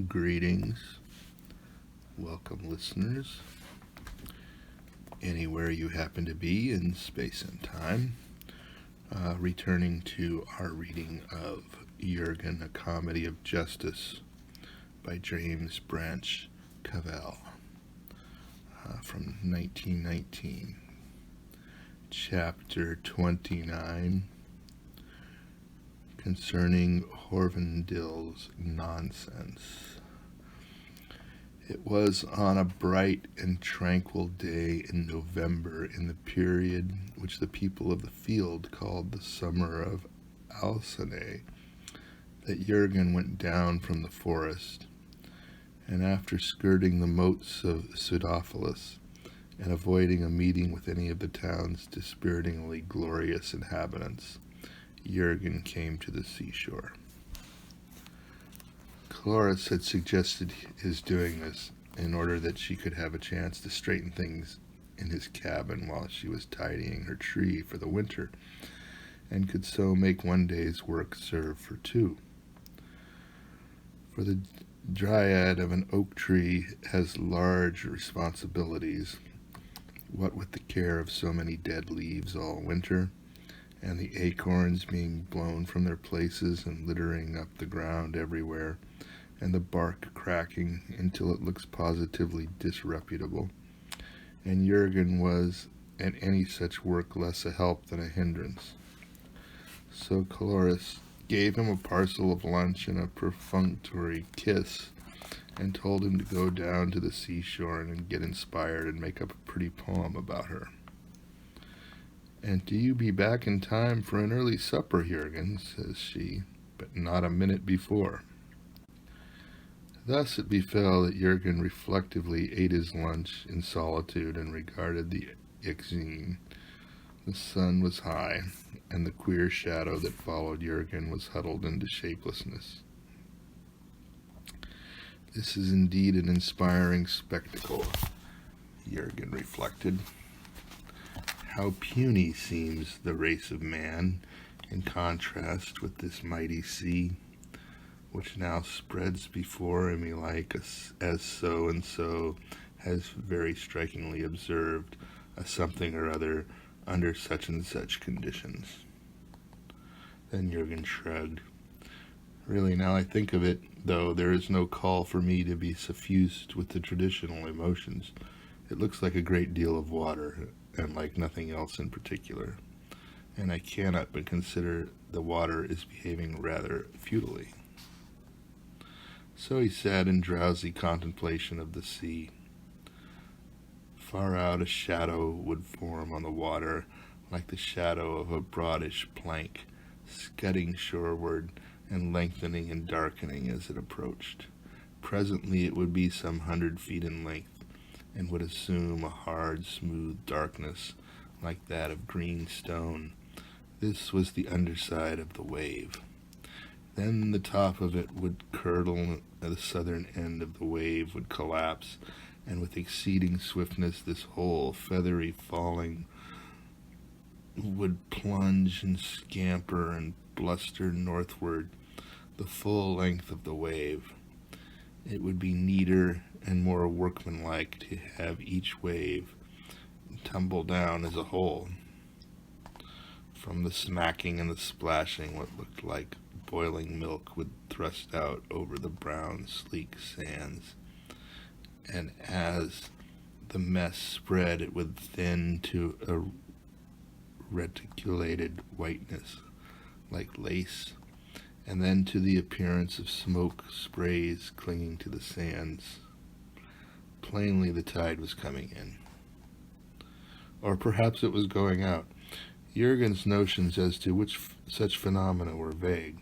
Greetings, welcome listeners, anywhere you happen to be in space and time. Returning to our reading of Jurgen, A Comedy of Justice by James Branch Cabell from 1919. Chapter 29, concerning Horvendil's nonsense. It was on a bright and tranquil day in November, in the period which the people of the field called the summer of Alcinae, that Jurgen went down from the forest, and after skirting the moats of Pseudophilus, and avoiding a meeting with any of the town's dispiritingly glorious inhabitants, Jurgen came to the seashore. Chloris had suggested his doing this in order that she could have a chance to straighten things in his cabin while she was tidying her tree for the winter, and could so make one day's work serve for two. For the Dryad of an oak tree has large responsibilities, what with the care of so many dead leaves all winter, and the acorns being blown from their places and littering up the ground everywhere, and the bark cracking until it looks positively disreputable, and Jurgen was at any such work less a help than a hindrance. So Chloris gave him a parcel of lunch and a perfunctory kiss, and told him to go down to the seashore and get inspired and make up a pretty poem about her. "And do you be back in time for an early supper, Jurgen?" says she, but not a minute before. Thus it befell that Jurgen reflectively ate his lunch in solitude and regarded the Euxine. The sun was high, and the queer shadow that followed Jurgen was huddled into shapelessness. This is indeed an inspiring spectacle, Jurgen reflected. How puny seems the race of man in contrast with this mighty sea, which now spreads before me like as so-and-so has very strikingly observed a something or other under such and such conditions. Then Jurgen shrugged. Really, now I think of it, though, there is no call for me to be suffused with the traditional emotions. It looks like a great deal of water, and like nothing else in particular, and I cannot but consider the water is behaving rather futilely. So he sat in drowsy contemplation of the sea. Far out a shadow would form on the water, like the shadow of a broadish plank, scudding shoreward and lengthening and darkening as it approached. Presently it would be some 100 feet in length, and would assume a hard, smooth darkness, like that of green stone. This was the underside of the wave. Then the top of it would curdle, and the southern end of the wave would collapse, and with exceeding swiftness this whole feathery falling would plunge and scamper and bluster northward the full length of the wave. It would be neater and more workmanlike to have each wave tumble down as a whole. From the smacking and the splashing, what looked like boiling milk would thrust out over the brown, sleek sands, and as the mess spread, it would thin to a reticulated whiteness, like lace, and then to the appearance of smoke sprays clinging to the sands. Plainly the tide was coming in. Or perhaps it was going out. Jurgen's notions as to which such phenomena were vague.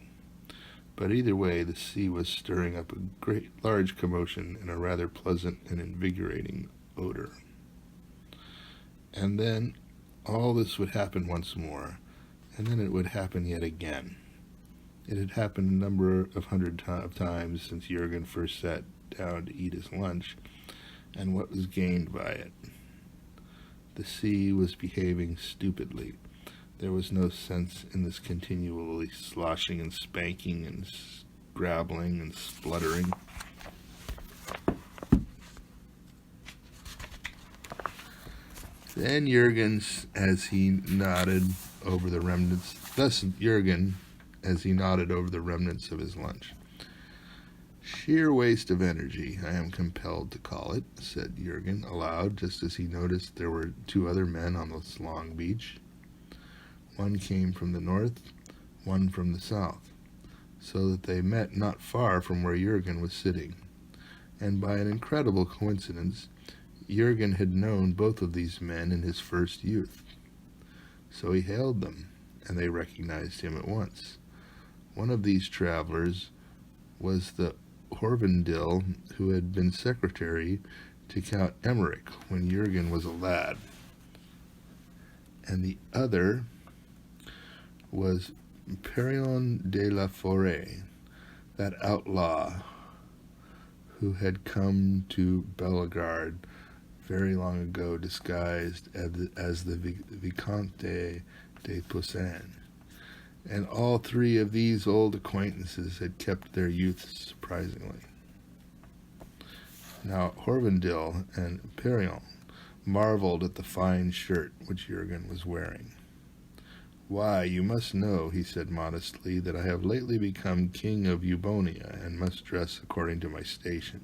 But either way, the sea was stirring up a large commotion and a rather pleasant and invigorating odor. And then all this would happen once more, and then it would happen yet again. It had happened a number of hundred times since Jurgen first sat down to eat his lunch, and what was gained by it? The sea was behaving stupidly. There was no sense in this continually sloshing and spanking and scrabbling and spluttering. Then Jurgen, as he nodded over the remnants of his lunch. Sheer waste of energy, I am compelled to call it, said Jurgen aloud, just as he noticed there were two other men on this long beach. One came from the north, one from the south, so that they met not far from where Jurgen was sitting. And by an incredible coincidence, Jurgen had known both of these men in his first youth. So he hailed them, and they recognized him at once. One of these travelers was the Horvendil who had been secretary to Count Emmerich when Jurgen was a lad, and the other was Perion de la Forêt, that outlaw who had come to Bellegarde very long ago disguised as the Vicomte de Poussin. And all three of these old acquaintances had kept their youth surprisingly. Now Horvendil and Perion marveled at the fine shirt which Jurgen was wearing. "Why, you must know," he said modestly, "that I have lately become king of Eubonia and must dress according to my station."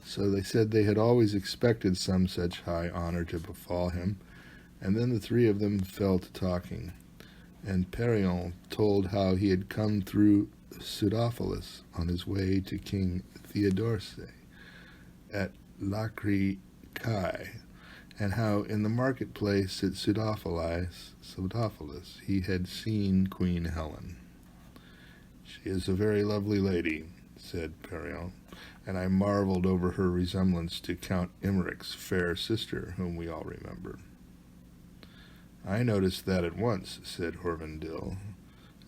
So they said they had always expected some such high honor to befall him, and then the three of them fell to talking, and Perion told how he had come through Pseudophilus on his way to King Theodorce at Lacri Kai, and how in the marketplace at Pseudophilus he had seen Queen Helen. "She is a very lovely lady," said Perion, "and I marveled over her resemblance to Count Emmerich's fair sister, whom we all remember." "I noticed that at once," said Horvendil,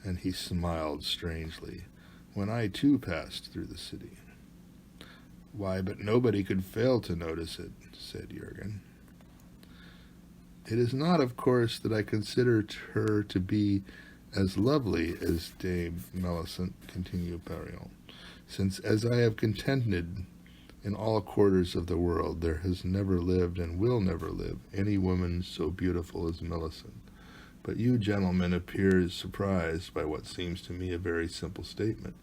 and he smiled strangely, "when I too passed through the city." "Why, but nobody could fail to notice it," said Jurgen. "It is not, of course, that I consider her to be as lovely as Dame Melisande," continued Perion, "since, as I have contended, in all quarters of the world there has never lived and will never live any woman so beautiful as Melisande. But you gentlemen appear surprised by what seems to me a very simple statement.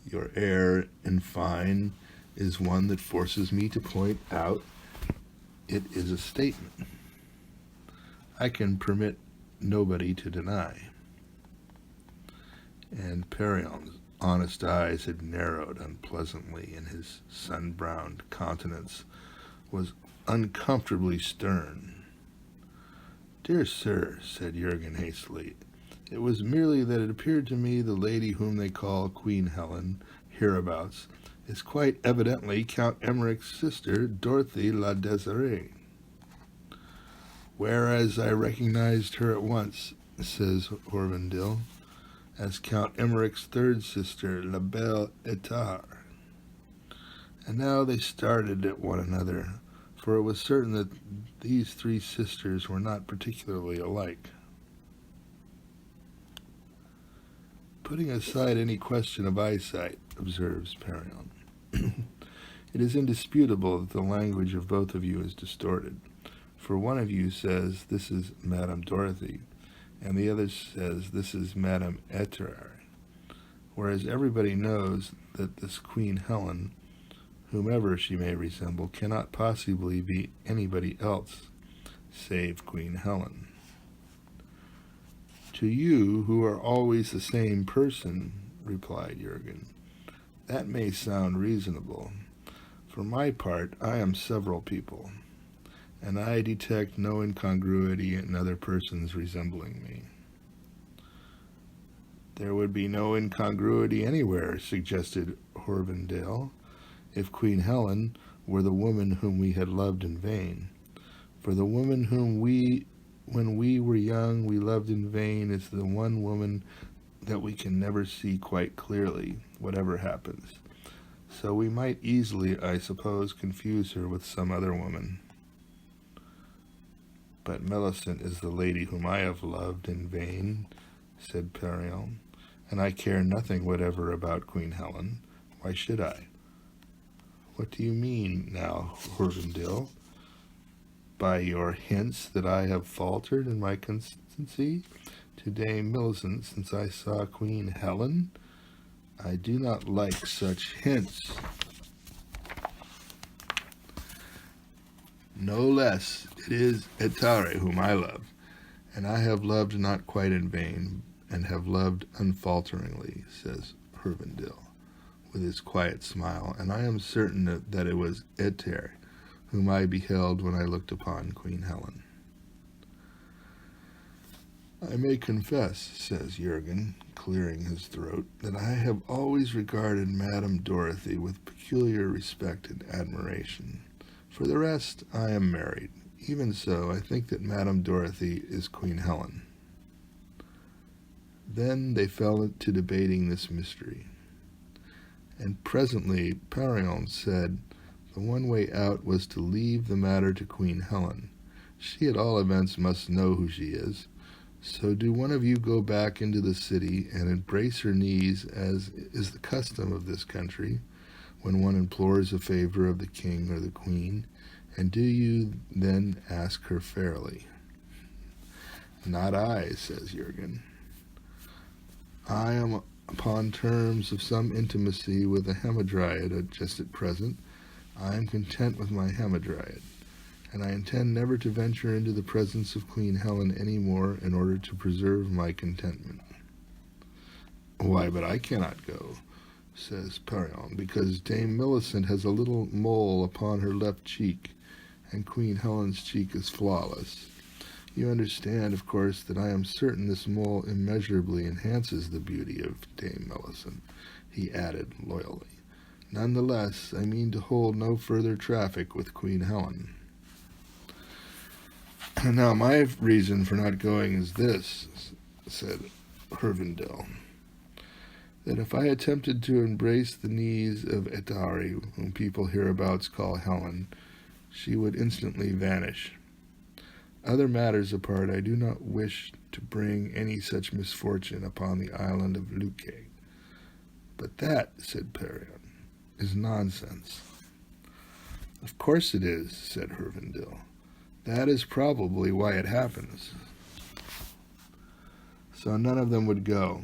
Your air, in fine, is one that forces me to point out it is a statement I can permit nobody to deny." And Perion's honest eyes had narrowed unpleasantly, and his sun-browned countenance was uncomfortably stern. "Dear sir," said Jurgen hastily, "it was merely that it appeared to me the lady whom they call Queen Helen hereabouts is quite evidently Count Emmerich's sister, Dorothy la Désirée." "Whereas I recognized her at once," says Horvendil, "as Count Emmerich's third sister, La Belle Étard." And now they started at one another, for it was certain that these three sisters were not particularly alike. "Putting aside any question of eyesight," observes Perion, "it is indisputable that the language of both of you is distorted, for one of you says this is Madame Dorothy, and the other says this is Madame Étard, whereas everybody knows that this Queen Helen, whomever she may resemble, cannot possibly be anybody else save Queen Helen." "To you, who are always the same person," replied Jurgen, "that may sound reasonable. For my part, I am several people, and I detect no incongruity in other persons resembling me." "There would be no incongruity anywhere," suggested Horvendil, "if Queen Helen were the woman whom we had loved in vain. For the woman whom when we were young, we loved in vain is the one woman that we can never see quite clearly, whatever happens. So we might easily, I suppose, confuse her with some other woman. But Melisande is the lady whom I have loved in vain," said Perion, "and I care nothing whatever about Queen Helen. Why should I?" "What do you mean, now, Horvendil?" by your hints that I have faltered in my constancy to Dame Millicent since I saw Queen Helen? I do not like such hints. No less it is Etare whom I love, and I have loved not quite in vain, and have loved unfalteringly, says Horvendil, with his quiet smile, and I am certain that it was Etare whom I beheld when I looked upon Queen Helen. I may confess, says Jurgen, clearing his throat, that I have always regarded Madame Dorothy with peculiar respect and admiration. For the rest, I am married. Even so, I think that Madame Dorothy is Queen Helen. Then they fell to debating this mystery. And presently Parion said the one way out was to leave the matter to Queen Helen. She at all events must know who she is. So do one of you go back into the city and embrace her knees, as is the custom of this country, when one implores a favor of the king or the queen, and do you then ask her fairly? Not I, says Jurgen. I am upon terms of some intimacy with a Hamadryad just at present. I am content with my Hamadryad, and I intend never to venture into the presence of Queen Helen any more in order to preserve my contentment. Why, but I cannot go, says Parion, because Dame Millicent has a little mole upon her left cheek, and Queen Helen's cheek is flawless. You understand, of course, that I am certain this mole immeasurably enhances the beauty of Dame Millicent, he added loyally. None the less, I mean to hold no further traffic with Queen Helen. Now, my reason for not going is this, said Horvendil, that if I attempted to embrace the knees of Etare, whom people hereabouts call Helen, she would instantly vanish. Other matters apart, I do not wish to bring any such misfortune upon the island of Luque. But that, said Parion, is nonsense. Of course it is, said Horvendil. That is probably why it happens. So none of them would go,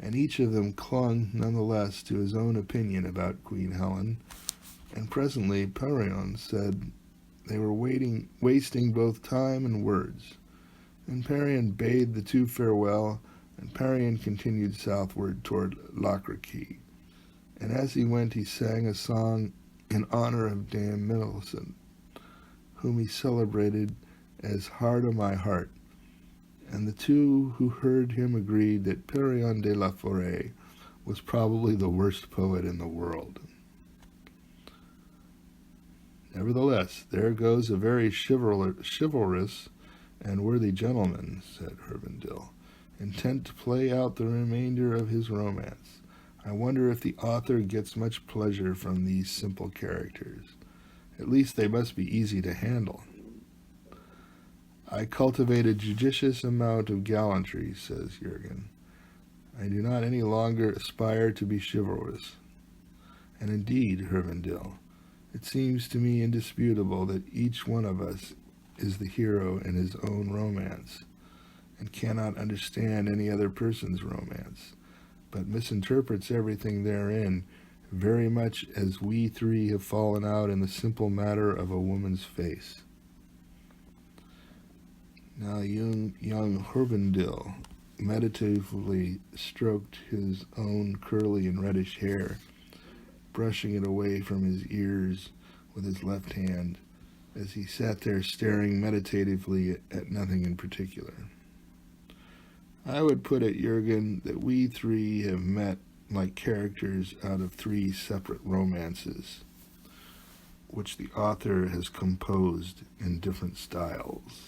and each of them clung nonetheless to his own opinion about Queen Helen, and presently Parion said they were wasting both time and words, and Parion bade the two farewell, and Parion continued southward toward Lacroquis, and as he went he sang a song in honor of Dame Millicent, whom he celebrated as heart of my heart, and the two who heard him agreed that Parion de la Forêt was probably the worst poet in the world. Nevertheless, there goes a very chivalrous and worthy gentleman, said Horvendil, intent to play out the remainder of his romance. I wonder if the author gets much pleasure from these simple characters. At least they must be easy to handle. I cultivate a judicious amount of gallantry, says Jurgen. I do not any longer aspire to be chivalrous. And indeed, Horvendil, it seems to me indisputable that each one of us is the hero in his own romance, and cannot understand any other person's romance, but misinterprets everything therein, very much as we three have fallen out in the simple matter of a woman's face. Now young Horvendil meditatively stroked his own curly and reddish hair, brushing it away from his ears with his left hand, as he sat there staring meditatively at nothing in particular. I would put it, Jurgen, that we three have met like characters out of three separate romances, which the author has composed in different styles.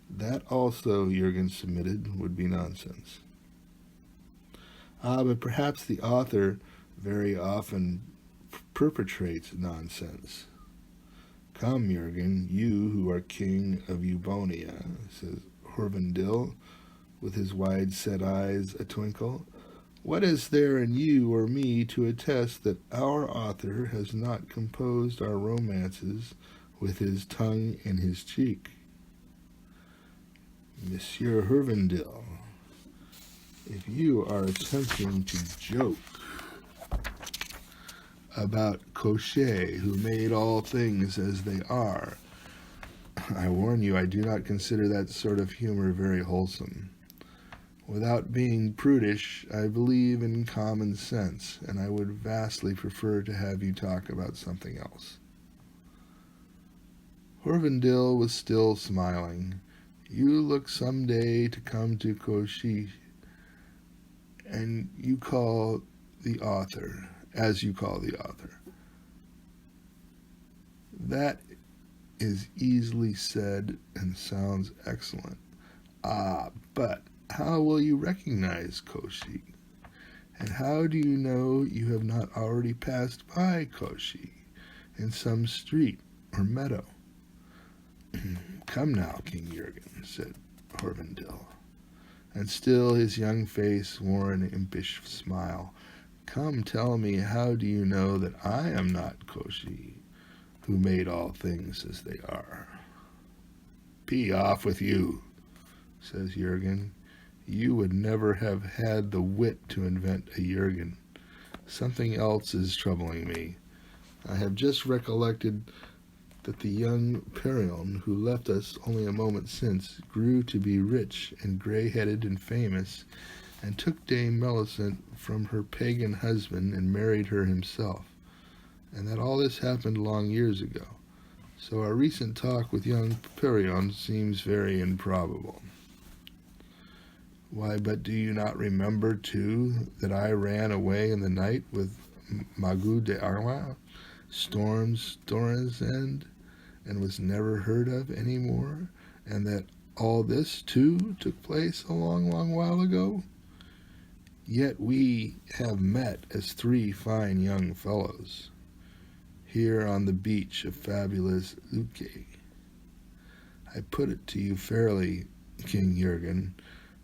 That also, Jurgen submitted, would be nonsense. But perhaps the author very often perpetrates nonsense. Come, Jurgen, you who are king of Eubonia, says Horvendil, with his wide-set eyes a twinkle. What is there in you or me to attest that our author has not composed our romances with his tongue in his cheek. Monsieur Horvendil, if you are attempting to joke about Cochet, who made all things as they are, I warn you, I do not consider that sort of humor very wholesome. Without being prudish, I believe in common sense, and I would vastly prefer to have you talk about something else. Horvendil was still smiling. You look some day to come to Cochet, and you call the author, as you call the author. That is easily said and sounds excellent. But how will you recognize Cochet? And how do you know you have not already passed by Cochet in some street or meadow? Come now, King Jurgen, said Horvendil, and still his young face wore an impish smile. Come, tell me, how do you know that I am not Cochet, who made all things as they are? Be off with you, says Jurgen. You would never have had the wit to invent a Jurgen. Something else is troubling me. I have just recollected that the young Perion, who left us only a moment since, grew to be rich and grey-headed and famous, and took Dame Melisent from her pagan husband and married her himself, and that all this happened long years ago. So our recent talk with young Perion seems very improbable. Why, but do you not remember, too, that I ran away in the night with Magu de Arwa, Storm's End, and was never heard of any more, and that all this, too, took place a long, long while ago? Yet we have met as three fine young fellows, here on the beach of fabulous Luque. I put it to you fairly, King Jurgen.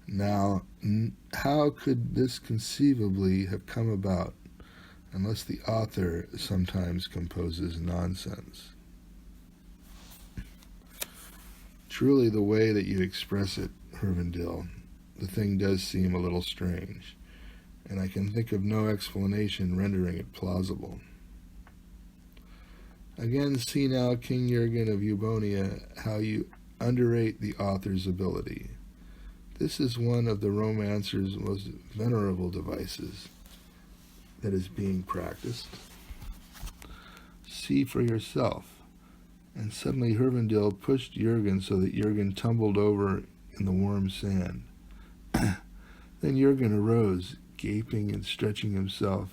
Now, how could this conceivably have come about, unless the author sometimes composes nonsense? Truly, the way that you express it, Horvendil, the thing does seem a little strange, and I can think of no explanation rendering it plausible. Again, see now, King Jurgen of Eubonia, how you underrate the author's ability. This is one of the romancer's most venerable devices that is being practiced. See for yourself. And suddenly Horvendil pushed Jurgen so that Jurgen tumbled over in the warm sand. Then Jurgen arose, gaping and stretching himself.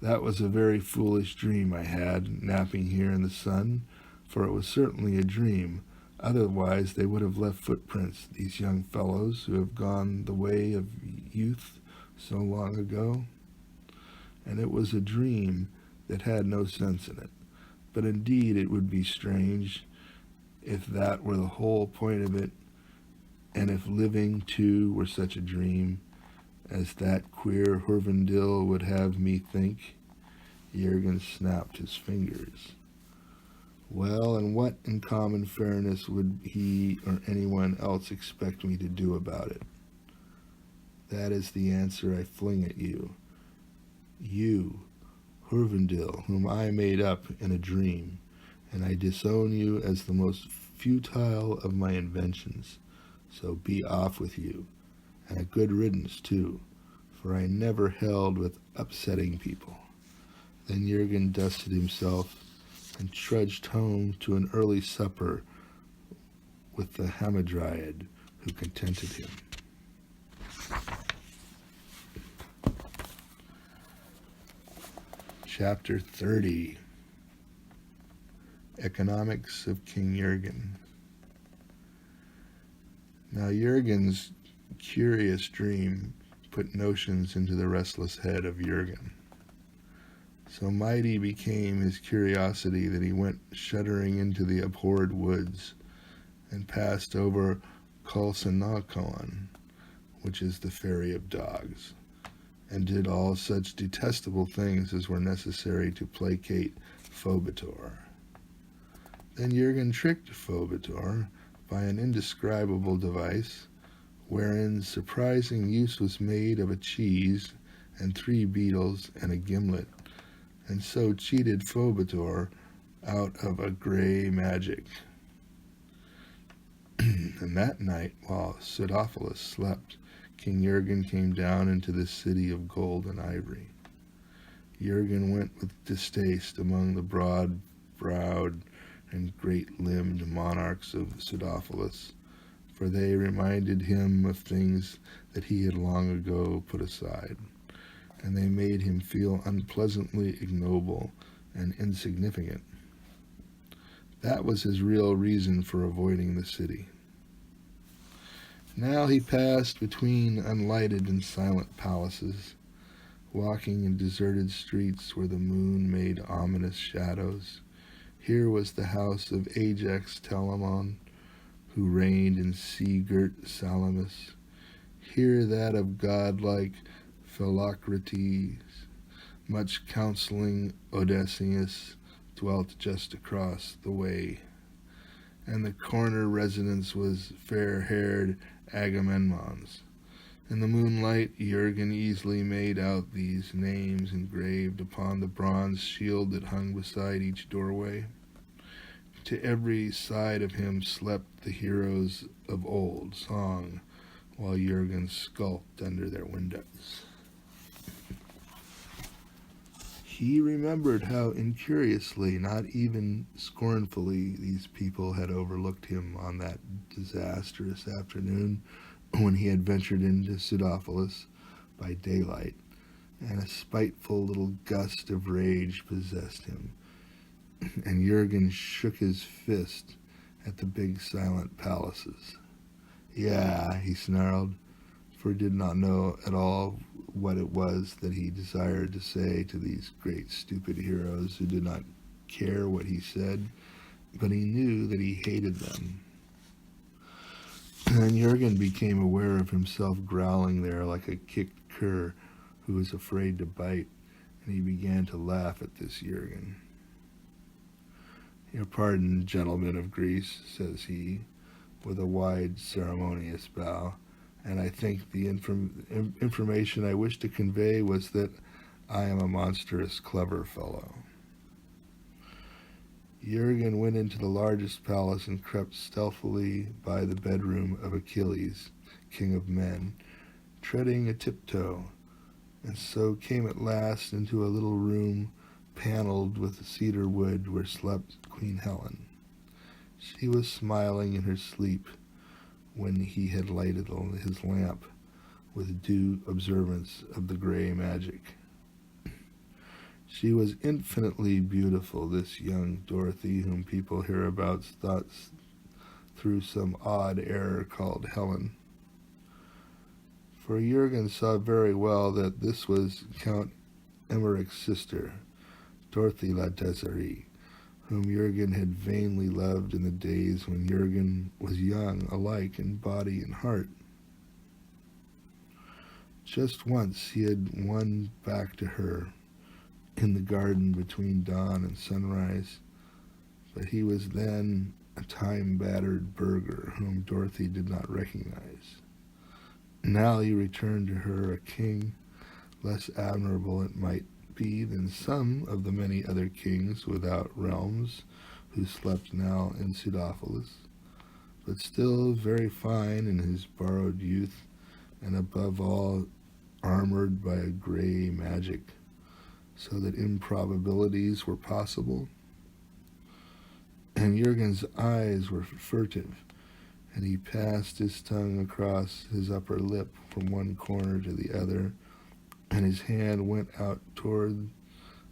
That was a very foolish dream I had, napping here in the sun, for it was certainly a dream. Otherwise they would have left footprints, these young fellows who have gone the way of youth so long ago. And it was a dream that had no sense in it. But indeed it would be strange if that were the whole point of it, and if living, too, were such a dream, as that queer Horvendil would have me think. Jurgen snapped his fingers. Well, and what in common fairness would he or anyone else expect me to do about it? That is the answer I fling at you. You, Horvendil, whom I made up in a dream, and I disown you as the most futile of my inventions. So be off with you, and a good riddance, too, for I never held with upsetting people. Then Jurgen dusted himself and trudged home to an early supper with the Hamadryad who contented him. Chapter 30. Economics of King Jurgen. Now Jurgen's curious dream put notions into the restless head of Jurgen. So mighty became his curiosity that he went shuddering into the abhorred woods and passed over Kolsanakoan, which is the ferry of dogs, and did all such detestable things as were necessary to placate Phobetor. Then Jurgen tricked Phobetor by an indescribable device, wherein surprising use was made of a cheese and 3 beetles and a gimlet, and so cheated Phobetor out of a grey magic. And that night, while Pseudophilus slept, King Jurgen came down into the city of gold and ivory. Jurgen went with distaste among the broad-browed and great-limbed monarchs of Pseudophilus, for they reminded him of things that he had long ago put aside, and they made him feel unpleasantly ignoble and insignificant. That was his real reason for avoiding the city. Now he passed between unlighted and silent palaces, walking in deserted streets where the moon made ominous shadows. Here was the house of Ajax Telamon, who reigned in sea-girt Salamis. Here that of godlike Philocrates. Much counseling Odysseus dwelt just across the way. And the corner residence was fair-haired Agamemnon's. In the moonlight, Jurgen easily made out these names engraved upon the bronze shield that hung beside each doorway. To every side of him slept the heroes of old song, while Jurgen skulked under their windows. He remembered how incuriously, not even scornfully, these people had overlooked him on that disastrous afternoon when he had ventured into Pseudophilus by daylight, and a spiteful little gust of rage possessed him, and Jurgen shook his fist at the big silent palaces. Yeah, he snarled, for he did not know at all what it was that he desired to say to these great stupid heroes who did not care what he said, but he knew that he hated them. And Jurgen became aware of himself growling there like a kicked cur who was afraid to bite, and he began to laugh at this Jurgen. "Your pardon, gentlemen of Greece," says he, with a wide ceremonious bow, "and I think the information I wish to convey was that I am a monstrous clever fellow." Jurgen went into the largest palace and crept stealthily by the bedroom of Achilles, king of men, treading a tiptoe, and so came at last into a little room paneled with cedar wood where slept Queen Helen. She was smiling in her sleep when he had lighted his lamp with due observance of the grey magic. She was infinitely beautiful, this young Dorothy, whom people hereabouts thought through some odd error called Helen. For Jurgen saw very well that this was Count Emmerich's sister, Dorothy la Désirée, whom Jurgen had vainly loved in the days when Jurgen was young alike in body and heart. Just once he had won back to her in the garden between dawn and sunrise, but he was then a time-battered burgher whom Dorothy did not recognize. Now he returned to her a king, less admirable it might be than some of the many other kings without realms who slept now in Pseudophilus, but still very fine in his borrowed youth, and above all armored by a grey magic, so that improbabilities were possible. And Jurgen's eyes were furtive, and he passed his tongue across his upper lip from one corner to the other, and his hand went out toward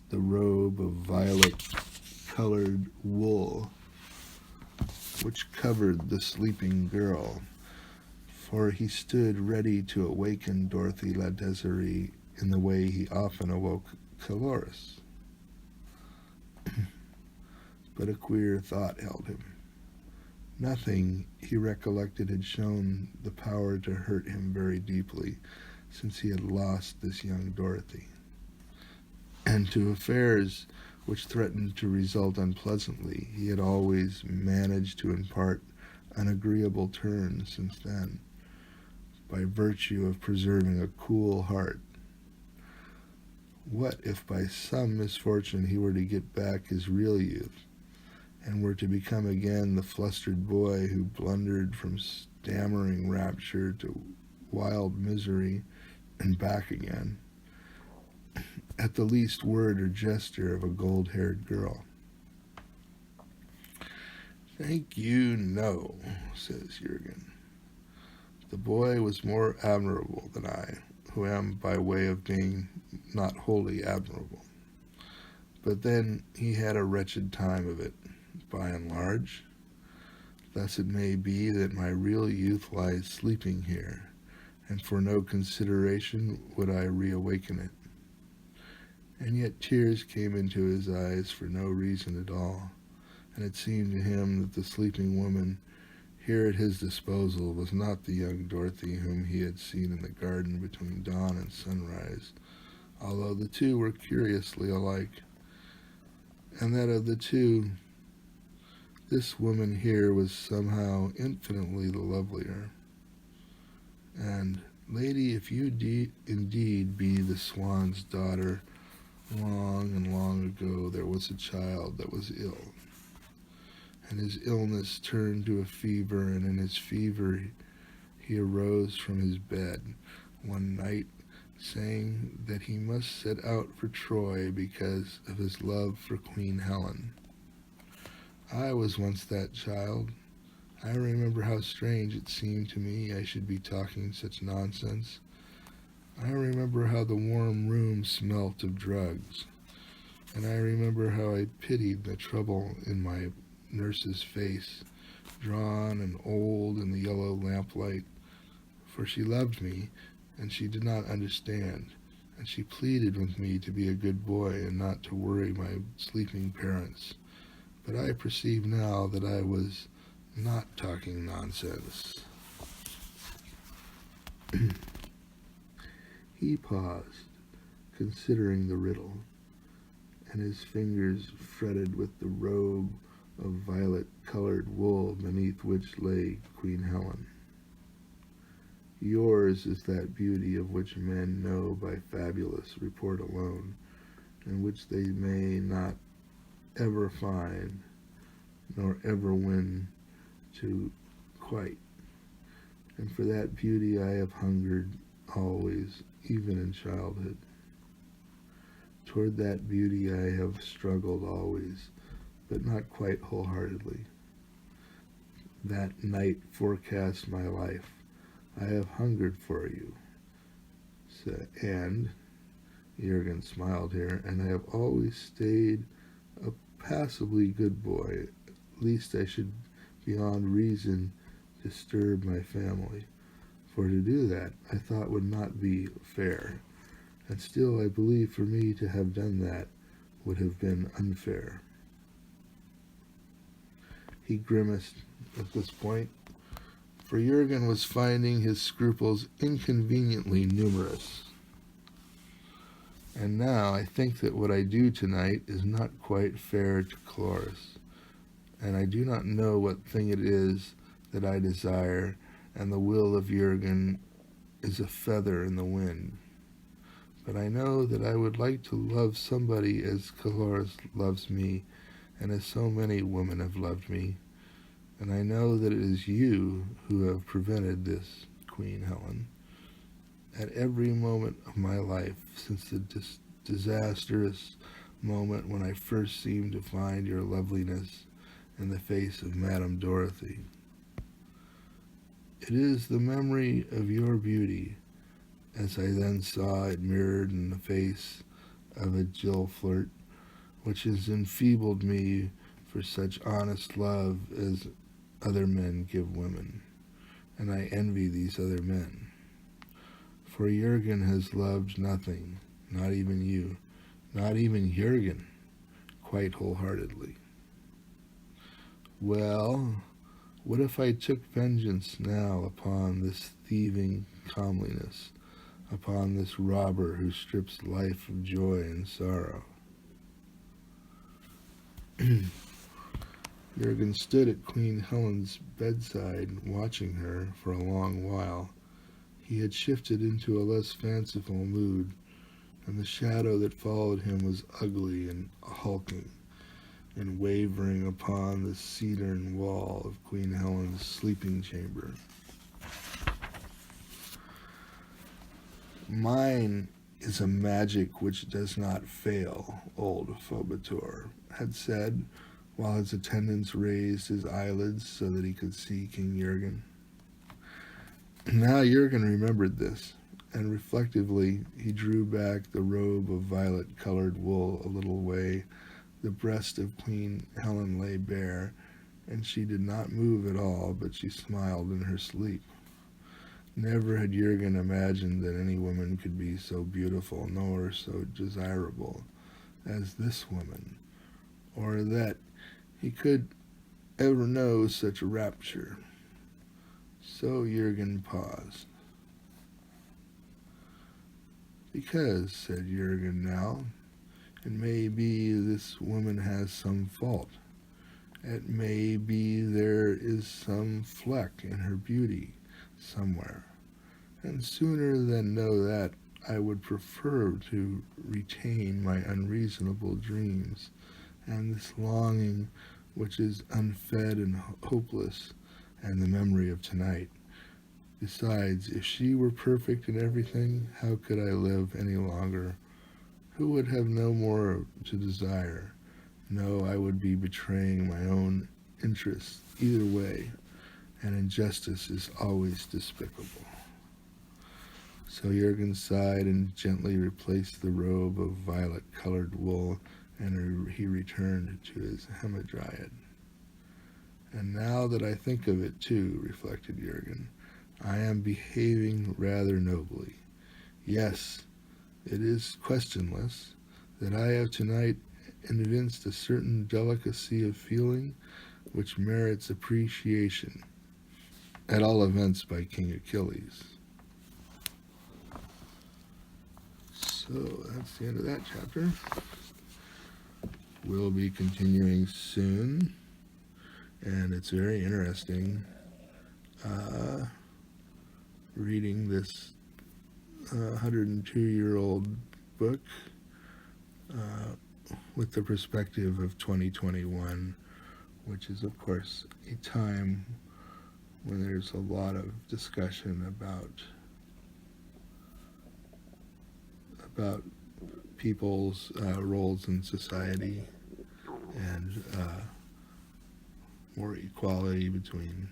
the robe of violet-colored wool which covered the sleeping girl, for he stood ready to awaken Dorothy la Désirée in the way he often awoke Calorus. But a queer thought held him. Nothing, he recollected, had shown the power to hurt him very deeply since he had lost this young Dorothy. And to affairs which threatened to result unpleasantly, he had always managed to impart an agreeable turn since then, by virtue of preserving a cool heart. What if by some misfortune he were to get back his real youth, and were to become again the flustered boy who blundered from stammering rapture to wild misery and back again, at the least word or gesture of a gold-haired girl? "Thank you, no," says Jurgen. The boy was more admirable than I, who am by way of being not wholly admirable. But then he had a wretched time of it, by and large. Thus it may be that my real youth lies sleeping here, and for no consideration would I reawaken it. And yet tears came into his eyes for no reason at all, and it seemed to him that the sleeping woman here at his disposal was not the young Dorothy whom he had seen in the garden between dawn and sunrise, although the two were curiously alike, and that of the two, this woman here was somehow infinitely the lovelier. And, lady, if you indeed be the swan's daughter, long and long ago there was a child that was ill, and his illness turned to a fever, and in his fever he arose from his bed one night, saying that he must set out for Troy because of his love for Queen Helen. I was once that child. I remember how strange it seemed to me I should be talking such nonsense. I remember how the warm room smelt of drugs, and I remember how I pitied the trouble in my nurse's face, drawn and old in the yellow lamplight, for she loved me, and she did not understand, and she pleaded with me to be a good boy and not to worry my sleeping parents. But I perceive now that I was not talking nonsense. He paused, considering the riddle, and his fingers fretted with the robe of violet-colored wool beneath which lay Queen Helen. Yours is that beauty of which men know by fabulous report alone, and which they may not ever find, nor ever win to quite. And for that beauty I have hungered always, even in childhood. Toward that beauty I have struggled always, but not quite wholeheartedly. That night forecast my life. I have hungered for you. And, Jurgen smiled here, and I have always stayed a passably good boy, lest I should beyond reason disturb my family. For to do that, I thought would not be fair, and still I believe for me to have done that would have been unfair. He grimaced at this point, for Jurgen was finding his scruples inconveniently numerous. And now I think that what I do tonight is not quite fair to Chloris, and I do not know what thing it is that I desire, and the will of Jurgen is a feather in the wind. But I know that I would like to love somebody as Chloris loves me, and as so many women have loved me, and I know that it is you who have prevented this, Queen Helen. At every moment of my life, since the disastrous moment when I first seemed to find your loveliness in the face of Madame Dorothy. It is the memory of your beauty, as I then saw it mirrored in the face of a Jill flirt, which has enfeebled me for such honest love as other men give women, and I envy these other men. For Jurgen has loved nothing, not even you, not even Jurgen, quite wholeheartedly. Well, what if I took vengeance now upon this thieving comeliness, upon this robber who strips life of joy and sorrow? Jurgen stood at Queen Helen's bedside, watching her for a long while. He had shifted into a less fanciful mood, and the shadow that followed him was ugly and hulking, and wavering upon the cedern wall of Queen Helen's sleeping chamber. Mine is a magic which does not fail, old Phobator had said, while his attendants raised his eyelids so that he could see King Jurgen. Now Jurgen remembered this, and reflectively he drew back the robe of violet-colored wool a little way. The breast of Queen Helen lay bare, and she did not move at all, but she smiled in her sleep. Never had Jurgen imagined that any woman could be so beautiful, nor so desirable as this woman, or that he could ever know such rapture. So Jurgen paused. "Because," said Jurgen now, "it may be this woman has some fault. It may be there is some fleck in her beauty somewhere. And sooner than know that, I would prefer to retain my unreasonable dreams and this longing which is unfed and hopeless, and the memory of tonight. Besides, if she were perfect in everything, how could I live any longer? Who would have no more to desire? No, I would be betraying my own interests either way, and injustice is always despicable." So Jurgen sighed and gently replaced the robe of violet-colored wool, and he returned to his hamadryad. "And now that I think of it too," reflected Jurgen, "I am behaving rather nobly. Yes, it is questionless that I have tonight evinced a certain delicacy of feeling which merits appreciation, at all events by King Achilles." So that's the end of that chapter. We'll be continuing soon, and it's very interesting reading this 102-year-old book with the perspective of 2021, which is, of course, a time when there's a lot of discussion about people's roles in society and more equality between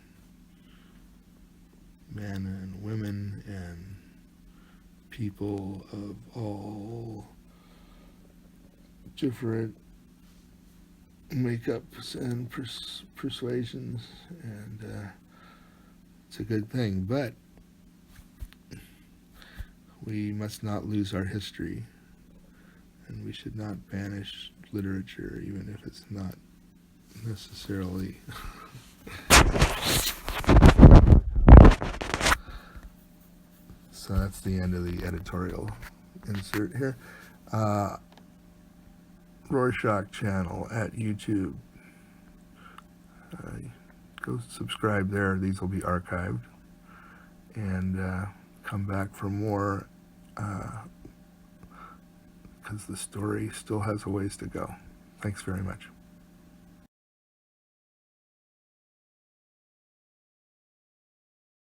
men and women and people of all different makeups and persuasions, and it's a good thing, but we must not lose our history, and we should not banish literature, even if it's not necessarily So that's the end of the editorial insert here. Roarshock channel at YouTube. Go subscribe there. These will be archived, and come back for more, because the story still has a ways to go. Thanks very much.